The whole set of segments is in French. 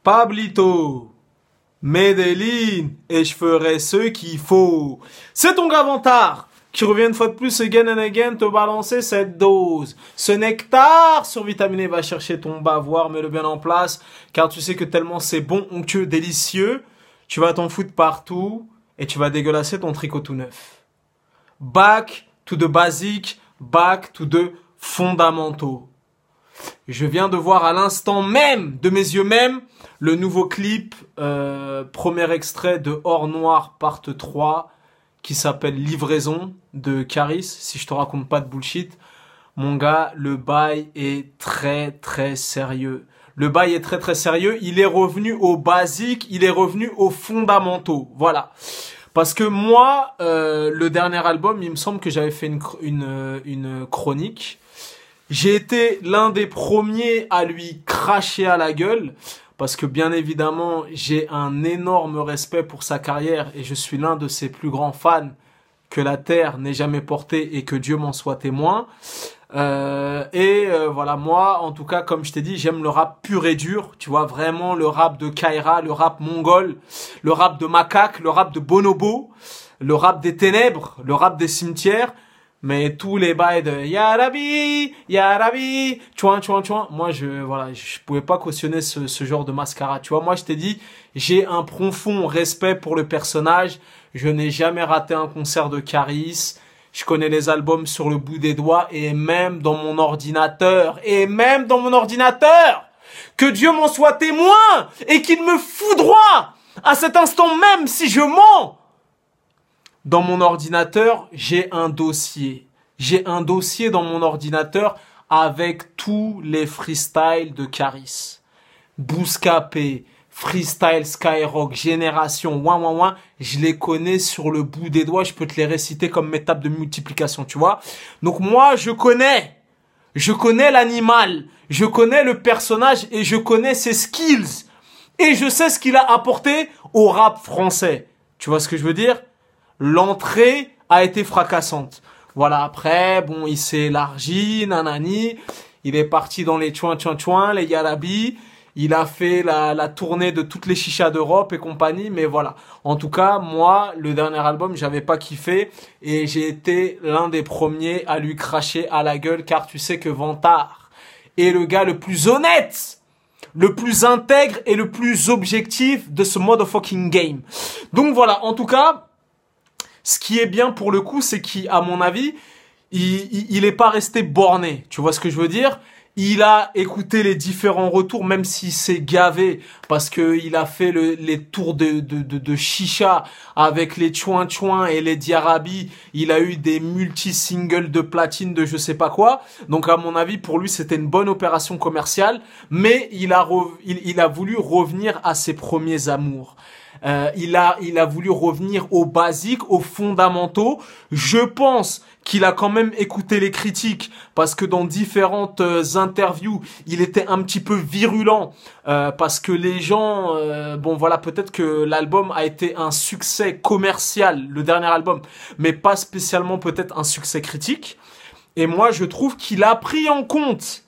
Pablito, Medellin, et je ferai ce qu'il faut. C'est ton gars Vantard qui revient une fois de plus again and again te balancer cette dose. Ce nectar survitaminé va chercher ton bavoir, mets-le bien en place, car tu sais que tellement c'est bon, onctueux, délicieux, tu vas t'en foutre partout et tu vas dégueulasser ton tricot tout neuf. Back to the basic, back to the fondamentaux. Je viens de voir à l'instant même, de mes yeux même, le nouveau clip, premier extrait de Or Noir part 3, qui s'appelle Livraison de Caris, si je te raconte pas de bullshit. Mon gars, le bail est très très sérieux. Le bail est très très sérieux, il est revenu aux basiques, il est revenu aux fondamentaux, voilà. Parce que moi, le dernier album, il me semble que j'avais fait une chronique. J'ai été l'un des premiers à lui cracher à la gueule, parce que bien évidemment, j'ai un énorme respect pour sa carrière et je suis l'un de ses plus grands fans que la terre n'ait jamais porté et que Dieu m'en soit témoin. Voilà, moi, en tout cas, comme je t'ai dit, j'aime le rap pur et dur, tu vois, vraiment le rap de Kaira, le rap mongol, le rap de Macaque, le rap de Bonobo, le rap des ténèbres, le rap des cimetières. Mais tous les bails de Ya Rabbi, chouin. Moi, je pouvais pas cautionner ce genre de mascarade. Tu vois, moi, je t'ai dit, j'ai un profond respect pour le personnage. Je n'ai jamais raté un concert de Caris. Je connais les albums sur le bout des doigts et même dans mon ordinateur. Que Dieu m'en soit témoin et qu'il me foudroie à cet instant même si je mens. Dans mon ordinateur, j'ai un dossier. J'ai un dossier dans mon ordinateur avec tous les freestyles de Caris. Bouscapé, Freestyle Skyrock, Génération, ouin. Je les connais sur le bout des doigts. Je peux te les réciter comme mes tables de multiplication, tu vois. Donc moi, je connais l'animal. Je connais le personnage et je connais ses skills. Et je sais ce qu'il a apporté au rap français. Tu vois ce que je veux dire? L'entrée a été fracassante. Voilà, après, bon, il s'est élargi, nanani. Il est parti dans les chouin, les yarabi. Il a fait la tournée de toutes les chichas d'Europe et compagnie. Mais voilà. En tout cas, moi, le dernier album, j'avais pas kiffé. Et j'ai été l'un des premiers à lui cracher à la gueule. Car tu sais que Vantard est le gars le plus honnête, le plus intègre et le plus objectif de ce motherfucking game. Donc voilà, en tout cas, ce qui est bien pour le coup, c'est qu'à mon avis, il est pas resté borné. Tu vois ce que je veux dire? Il a écouté les différents retours, même s'il s'est gavé, parce que il a fait les tours de chicha avec les chouin et les diarabi. Il a eu des multi-singles de platine de je sais pas quoi. Donc à mon avis, pour lui, c'était une bonne opération commerciale, mais il a voulu revenir à ses premiers amours. Il a voulu revenir aux basiques, aux fondamentaux. Je pense qu'il a quand même écouté les critiques parce que dans différentes interviews, il était un petit peu virulent parce que les gens, peut-être que l'album a été un succès commercial, le dernier album, mais pas spécialement peut-être un succès critique. Et moi, je trouve qu'il a pris en compte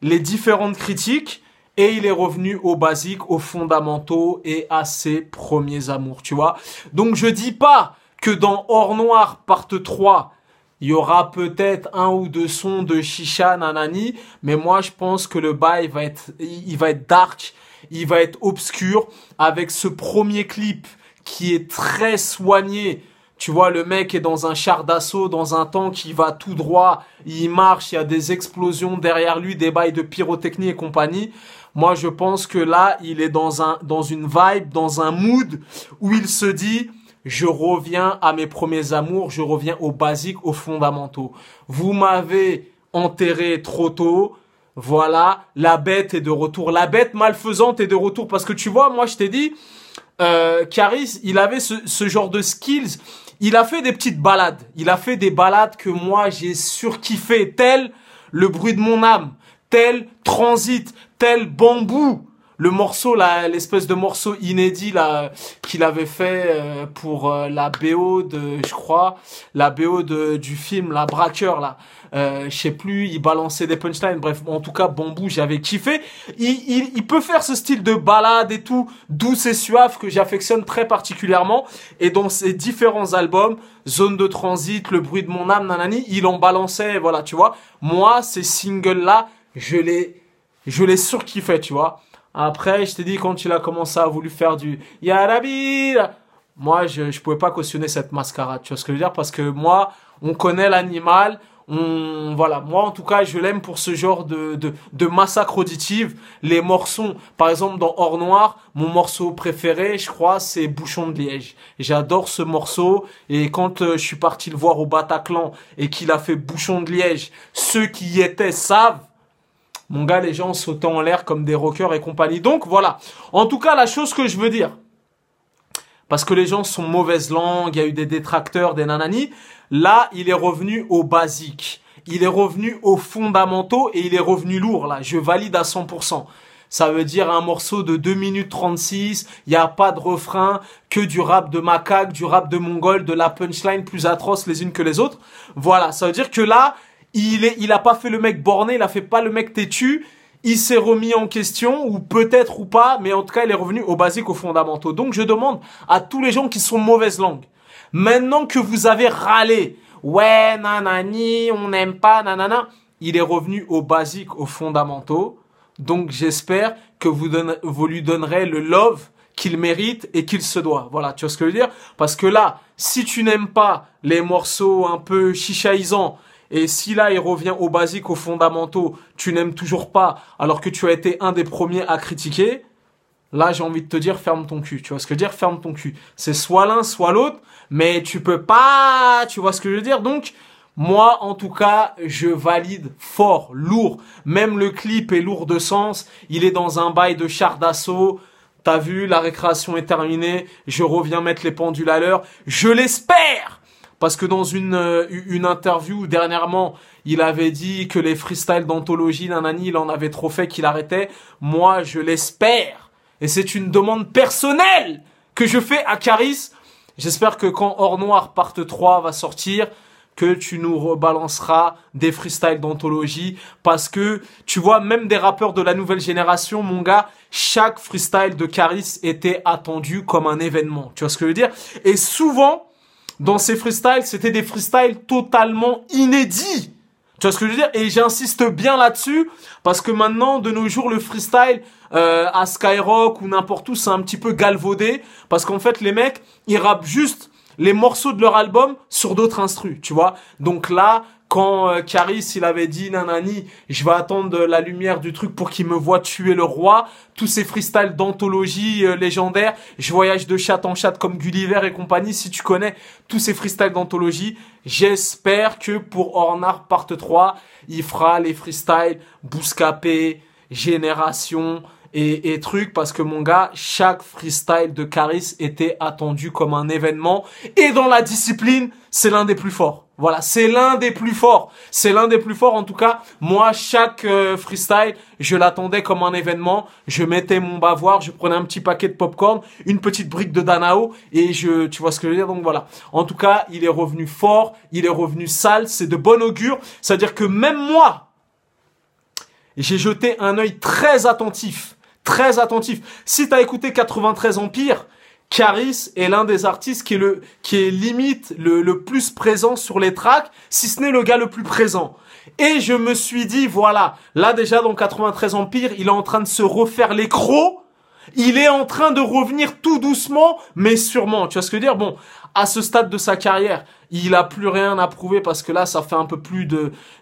les différentes critiques. Et il est revenu aux basiques, aux fondamentaux et à ses premiers amours, tu vois. Donc je dis pas que dans Or Noir part 3, il y aura peut-être un ou deux sons de chicha, nanani, mais moi je pense que le bail il va être dark, il va être obscur, avec ce premier clip qui est très soigné. Tu vois, le mec est dans un char d'assaut, dans un tank, il va tout droit, il marche, il y a des explosions derrière lui, des bails de pyrotechnie et compagnie. Moi, je pense que là, il est dans une vibe, dans un mood où il se dit, je reviens à mes premiers amours, je reviens aux basiques, aux fondamentaux. Vous m'avez enterré trop tôt. Voilà, la bête est de retour. La bête malfaisante est de retour parce que tu vois, moi, je t'ai dit, Caris, il avait ce genre de skills. Il a fait des petites balades. Il a fait des balades que moi, j'ai surkiffé, tel Le bruit de mon âme, tel Transit, tel Bambou. le morceau là, l'espèce de morceau inédit là qu'il avait fait pour la BO de, je crois, la BO du film La Braqueur là. Je sais plus, il balançait des punchlines. Bref, en tout cas, Bambou, j'avais kiffé. Il peut faire ce style de balade et tout, douce et suave que j'affectionne très particulièrement. Et dans ses différents albums, Zone de Transit, Le Bruit de mon âme, nanani, il en balançait, voilà, tu vois. Moi, ces singles-là, je les surkiffais, tu vois. Après, je t'ai dit, quand il a commencé à vouloir faire du Yarabi, moi, je pouvais pas cautionner cette mascarade, tu vois ce que je veux dire? Parce que moi, on connaît l'animal, voilà, moi en tout cas je l'aime pour ce genre de massacre auditive. Les morceaux, par exemple dans Hors Noir, mon morceau préféré je crois c'est Bouchon de Liège. J'adore ce morceau et quand je suis parti le voir au Bataclan et qu'il a fait Bouchon de Liège, ceux qui y étaient savent, mon gars, les gens sautant en l'air comme des rockers et compagnie. Donc voilà, en tout cas la chose que je veux dire, parce que les gens sont mauvaise langue, il y a eu des détracteurs, des nanani. Là, il est revenu aux basiques. Il est revenu aux fondamentaux et il est revenu lourd, là. Je valide à 100%. Ça veut dire un morceau de 2 minutes 36, il n'y a pas de refrain, que du rap de macaque, du rap de mongol, de la punchline plus atroce les unes que les autres. Voilà, ça veut dire que là, il a pas fait le mec borné, il a fait pas le mec têtu. Il s'est remis en question, ou peut-être ou pas, mais en tout cas, il est revenu aux basiques, aux fondamentaux. Donc, je demande à tous les gens qui sont mauvaise langue, maintenant que vous avez râlé, ouais, nanani, on n'aime pas, nanana, il est revenu aux basiques, aux fondamentaux. Donc, j'espère que vous lui donnerez le love qu'il mérite et qu'il se doit. Voilà, tu vois ce que je veux dire? Parce que là, si tu n'aimes pas les morceaux un peu chichaisants, et si là, il revient aux basiques, aux fondamentaux, tu n'aimes toujours pas, alors que tu as été un des premiers à critiquer, là, j'ai envie de te dire, ferme ton cul. Tu vois ce que je veux dire? Ferme ton cul. C'est soit l'un, soit l'autre, mais tu peux pas, tu vois ce que je veux dire? Donc, moi, en tout cas, je valide fort, lourd. Même le clip est lourd de sens. Il est dans un bail de char d'assaut. T'as vu, la récréation est terminée. Je reviens mettre les pendules à l'heure. Je l'espère! Parce que dans une interview dernièrement, il avait dit que les freestyles d'anthologie, nanani, il en avait trop fait qu'il arrêtait. Moi, je l'espère. Et c'est une demande personnelle que je fais à Caris. J'espère que quand Hors Noir part 3 va sortir, que tu nous rebalanceras des freestyles d'anthologie. Parce que, tu vois, même des rappeurs de la nouvelle génération, mon gars, chaque freestyle de Caris était attendu comme un événement. Tu vois ce que je veux dire? Et souvent, dans ces freestyles, c'était des freestyles totalement inédits. Tu vois ce que je veux dire? Et j'insiste bien là-dessus, parce que maintenant, de nos jours, le freestyle à Skyrock ou n'importe où, c'est un petit peu galvaudé. Parce qu'en fait, les mecs, ils rappent juste les morceaux de leur album sur d'autres instrus, tu vois. Donc là, quand Caris, il avait dit, nanani, je vais attendre la lumière du truc pour qu'il me voie tuer le roi, tous ces freestyles d'anthologie légendaires, je voyage de chatte en chatte comme Gulliver et compagnie, si tu connais tous ces freestyles d'anthologie, j'espère que pour Hors Noir part 3, il fera les freestyles Bouscapé, Génération et trucs, parce que mon gars, chaque freestyle de Caris était attendu comme un événement, et dans la discipline, c'est l'un des plus forts. Voilà, c'est l'un des plus forts. C'est l'un des plus forts. En tout cas, moi, chaque freestyle, je l'attendais comme un événement. Je mettais mon bavoir, je prenais un petit paquet de popcorn, une petite brique de Danao, et tu vois ce que je veux dire? Donc voilà. En tout cas, il est revenu fort, il est revenu sale, c'est de bon augure. C'est-à-dire que même moi, j'ai jeté un œil très attentif. Très attentif. Si t'as écouté 93 Empire, Caris est l'un des artistes qui est limite le plus présent sur les tracks, si ce n'est le gars le plus présent. Et je me suis dit, voilà, là déjà dans 93 Empire, il est en train de se refaire les crocs, il est en train de revenir tout doucement, mais sûrement. Tu vois ce que je veux dire? Bon, à ce stade de sa carrière, il a plus rien à prouver parce que là, ça fait un peu plus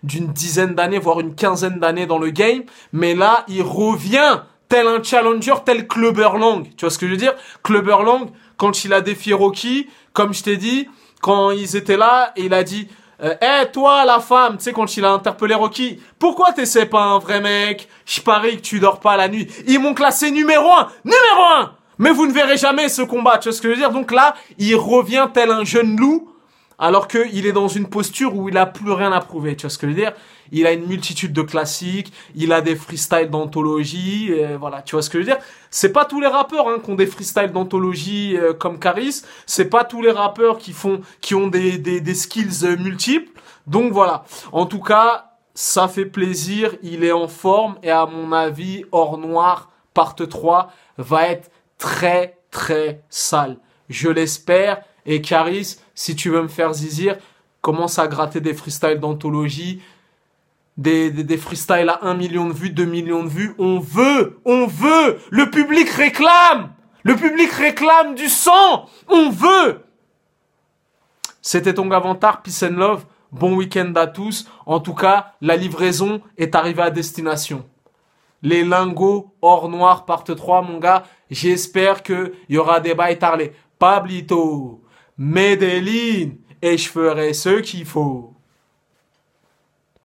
d'une dizaine d'années, voire une quinzaine d'années dans le game, mais là, il revient tel un challenger, tel Clubber Lang. Tu vois ce que je veux dire? Clubber Lang, quand il a défié Rocky, comme je t'ai dit, quand ils étaient là, et il a dit toi, la femme, tu sais, quand il a interpellé Rocky, pourquoi t'essaies pas un vrai mec? Je parie que tu dors pas la nuit. Ils m'ont classé numéro 1. Numéro 1! Mais vous ne verrez jamais ce combat. Tu vois ce que je veux dire? Donc là, il revient tel un jeune loup, alors qu'il est dans une posture où il a plus rien à prouver. Tu vois ce que je veux dire? il a une multitude de classiques, il a des freestyles d'anthologie, voilà, tu vois ce que je veux dire? C'est pas tous les rappeurs qui ont des freestyles d'anthologie comme Caris, c'est pas tous les rappeurs qui ont des skills multiples. Donc voilà. En tout cas, ça fait plaisir, il est en forme et à mon avis, Or Noir part 3 va être très très sale. Je l'espère. Et Caris, si tu veux me faire zizir, commence à gratter des freestyles d'anthologie, des freestyles à 1 million de vues, 2 millions de vues. On veut. Le public réclame du sang. On veut. C'était ton Gavantar, peace and love. Bon week-end à tous. En tout cas, la livraison est arrivée à destination. Les lingots Or Noir part 3, mon gars. J'espère qu'il y aura des bails tarlés. Pablito, Medellin, et je ferai ce qu'il faut.